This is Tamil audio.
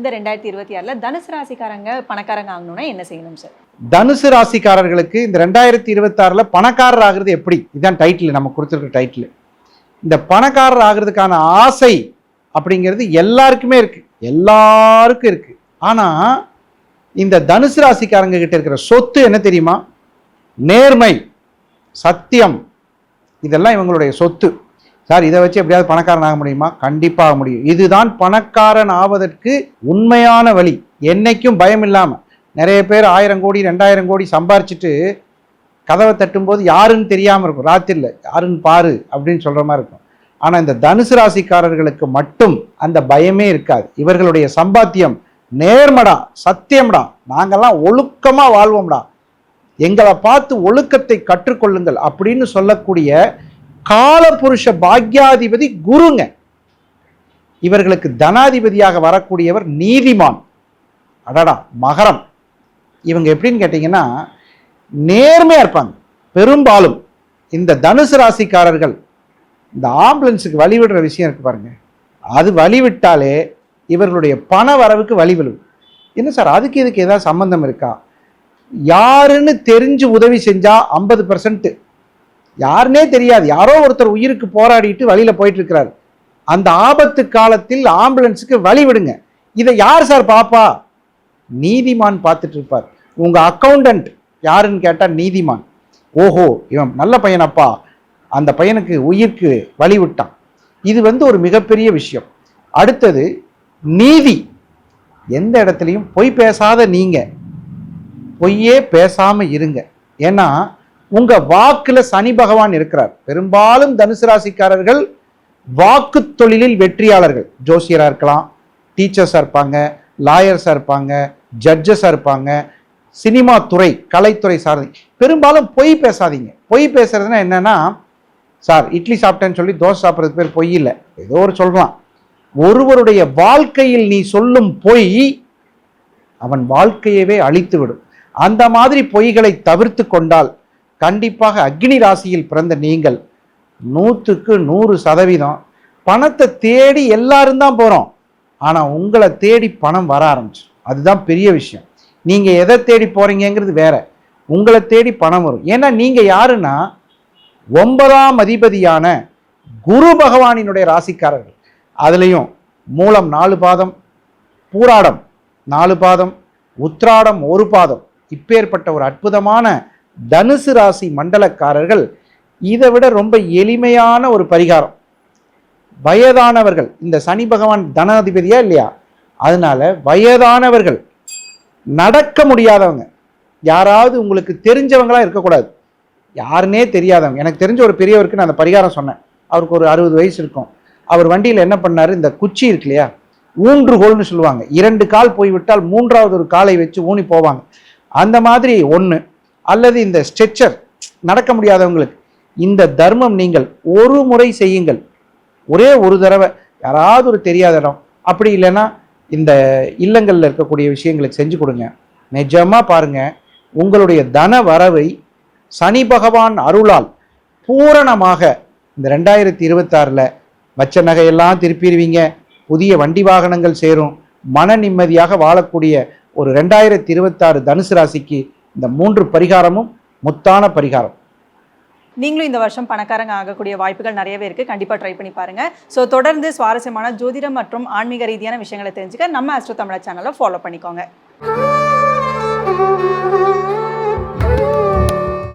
இந்த 2026ல் தனுசு ராசிக்காரங்க பணக்காரங்க ஆகணும்னா என்ன செய்யணும் சார்? தனுசு ராசிக்காரர்களுக்கு இந்த 2026ல் பணக்காரர் ஆகிறது எப்படி? இதுதான் டைட்டில், நம்ம கொடுத்துருக்க டைட்டில். இந்த பணக்காரர் ஆகிறதுக்கான ஆசை அப்படிங்கிறது எல்லாருக்குமே இருக்கு, எல்லாருக்கும் இருக்கு. ஆனால் இந்த தனுசு ராசிக்காரங்க கிட்ட இருக்கிற சொத்து என்ன தெரியுமா? நேர்மை, சத்தியம், இதெல்லாம் இவங்களுடைய சொத்து. சார், இதை வச்சு எப்படியாவது பணக்காரன் ஆக முடியுமா? கண்டிப்பாக முடியும். இதுதான் பணக்காரன் ஆவதற்கு உண்மையான வழி. என்னைக்கும் பயம் இல்லாமல். நிறைய பேர் 1000 கோடி 2000 கோடி சம்பாரிச்சிட்டு கதவை தட்டும்போது யாருன்னு தெரியாமல் இருக்கும். ராத்திரியில் யாருன்னு பாரு அப்படின்னு சொல்கிற மாதிரி இருக்கும். ஆனால் இந்த தனுசு ராசிக்காரர்களுக்கு மட்டும் அந்த பயமே இருக்காது. இவர்களுடைய சம்பாத்தியம் நேர்மடா, சத்தியம்டா, நாங்கள்லாம் ஒழுக்கமாக வாழ்வோம்டா, எங்களை பார்த்து ஒழுக்கத்தை கற்றுக்கொள்ளுங்கள் அப்படின்னு சொல்லக்கூடிய காலபுருஷ பாக்யாதிபதி குருங்க. இவர்களுக்கு தனாதிபதியாக வரக்கூடியவர் நீதிமான். அடடா, மகரம். இவங்க எப்படின்னு கேட்டிங்கன்னா நேர்மையாக இருப்பாங்க. பெரும்பாலும் இந்த தனுசு ராசிக்காரர்கள் இந்த ஆம்புலன்ஸுக்கு வழிவிடுற விஷயம் இருக்கு பாருங்க, அது வழிவிட்டாலே இவர்களுடைய பண வரவுக்கு வழி விழும். என்ன சார், அதுக்கு இதுக்கு ஏதாவது சம்பந்தம் இருக்கா? யாருன்னு தெரிஞ்சு உதவி செஞ்சா 50%, யாருன்னே தெரியாது, யாரோ ஒருத்தர் உயிருக்கு போராடிட்டு வழியில் போயிட்டு இருக்கிறார், அந்த ஆபத்து காலத்தில் ஆம்புலன்ஸுக்கு வழி விடுங்க. இதை யார் சார் பாப்பா? நீதிமான் பார்த்துட்டு இருப்பார். உங்க அக்கௌண்டன்ட் யாருன்னு கேட்டால் நீதிமான். ஓஹோ, இவன் நல்ல பையனப்பா, அந்த பையனுக்கு உயிருக்கு வழி விட்டான். இது ஒரு மிகப்பெரிய விஷயம். அடுத்தது நீதி. எந்த இடத்துலையும் பொய் பேசாத நீங்க பொய்யே பேசாம இருங்க. ஏன்னா உங்க வாக்குல சனி பகவான் இருக்கிறார். பெரும்பாலும் தனுசு ராசிக்காரர்கள் வாக்கு தொழிலில் வெற்றியாளர்கள். ஜோசியரா இருக்கலாம், டீச்சர்ஸா இருப்பாங்க, லாயர்ஸா இருப்பாங்க, ஜட்ஜஸா இருப்பாங்க, சினிமா துறை, கலைத்துறை சார்ந்த. பெரும்பாலும் பொய் பேசாதீங்க. பொய் பேசுறதுன்னா என்னன்னா, சார் இட்லி சாப்பிட்டேன்னு சொல்லி தோசை சாப்பிட்றதுக்கு பேர் பொய் இல்லை, ஏதோ ஒரு சொல்லலாம். ஒருவருடைய வாழ்க்கையில் நீ சொல்லும் பொய் அவன் வாழ்க்கையவே அழித்து விடும். அந்த மாதிரி பொய்களை தவிர்த்து கொண்டால் கண்டிப்பாக அக்னி ராசியில் பிறந்த நீங்கள் 100க்கு 100% பணத்தை தேடி எல்லாரும் தான் போகிறோம். ஆனால் உங்களை தேடி பணம் வர ஆரம்பிச்சு, அதுதான் பெரிய விஷயம். நீங்கள் எதை தேடி போகிறீங்கிறது வேற, உங்களை தேடி பணம் வரும். ஏன்னா நீங்கள் யாருன்னா 9ஆம் அதிபதியான குரு பகவானினுடைய ராசிக்காரர்கள். அதுலேயும் மூலம் 4 பாதம், பூராடம் 4 பாதம், உத்ராடம் 1 பாதம், இப்பேற்பட்ட ஒரு அற்புதமான தனுசு ராசி மண்டலக்காரர்கள். இதை விட ரொம்ப எளிமையான ஒரு பரிகாரம். வயதானவர்கள், இந்த சனி பகவான் தனாதிபதியா இல்லையா, அதனால வயதானவர்கள், நடக்க முடியாதவங்க, யாராவது உங்களுக்கு தெரிஞ்சவங்களா இருக்கக்கூடாது, யாருன்னே தெரியாதவங்க. எனக்கு தெரிஞ்ச ஒரு பெரியவருக்கு நான் அந்த பரிகாரம் சொன்னேன். அவருக்கு ஒரு 60 வயசு இருக்கும். அவர் வண்டியில் என்ன பண்ணாரு, இந்த குச்சி இருக்கு இல்லையா, ஊன்றுகோல்னு சொல்லுவாங்க, 2 கால் போய்விட்டால் 3வது ஒரு காலை வச்சு ஊனி போவாங்க. அந்த மாதிரி ஒன்று, அல்லது இந்த ஸ்ட்ரெச்சர், நடக்க முடியாதவங்களுக்கு இந்த தர்மம் நீங்கள் ஒரு முறை செய்யுங்கள். ஒரே ஒரு தடவை, யாராவது ஒரு தெரியாத இடம், அப்படி இல்லைன்னா இந்த இல்லங்களில் இருக்கக்கூடிய விஷயங்களுக்கு செஞ்சு கொடுங்க. நிஜமாக பாருங்க, உங்களுடைய தன வரவை சனி பகவான் அருளால் பூரணமாக இந்த 2026ல் வச்ச நகையெல்லாம் திருப்பிடுவீங்க. புதிய வண்டி வாகனங்கள் சேரும். மன நிம்மதியாக வாழக்கூடிய ஒரு 2026 தனுசு ராசிக்கு இந்த 3 பரிகாரமும் முத்தான பரிகாரம். நீங்களும் இந்த வருஷம் பணக்காரங்க ஆகக்கூடிய வாய்ப்புகள் நிறையவே இருக்குது. கண்டிப்பாக ட்ரை பண்ணி பாருங்கள். ஸோ தொடர்ந்து சுவாரஸ்யமான ஜோதிடம் மற்றும் ஆன்மீக ரீதியான விஷயங்களை தெரிஞ்சுக்க நம்ம ஆஸ்ட்ரோ தமிழா சேனலை ஃபாலோ பண்ணிக்கோங்க.